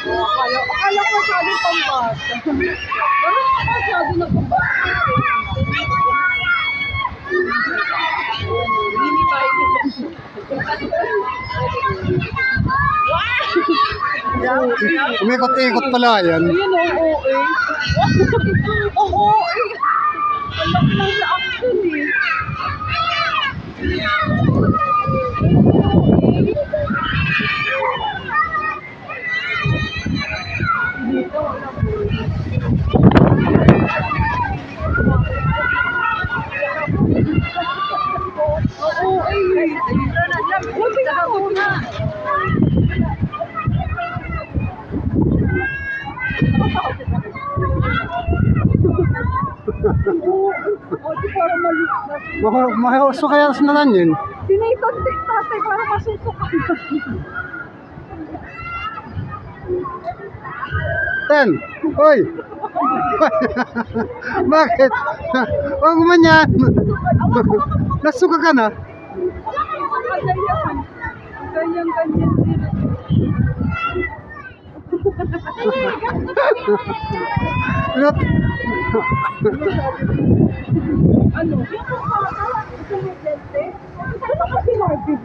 Akala ko masyado pambata. Bakit masyado na pambata? Mini bike. Umikot-ikot pala yan. Ayun o, OA. Ang OA. Anak lang sa action eh. Dito, wala po. Oo, ay. Huwag ka na. O, di parang malusot. Mahiuso kaya sa nalan yun. Tinay-contact tatay para masusukan. Ten! Hoy! Bakit? Huwag man yan! Nasuka ka na? Ganyan-ganyan din. Ano? Ano? Ito may dente? Ano ba kasi Marvin?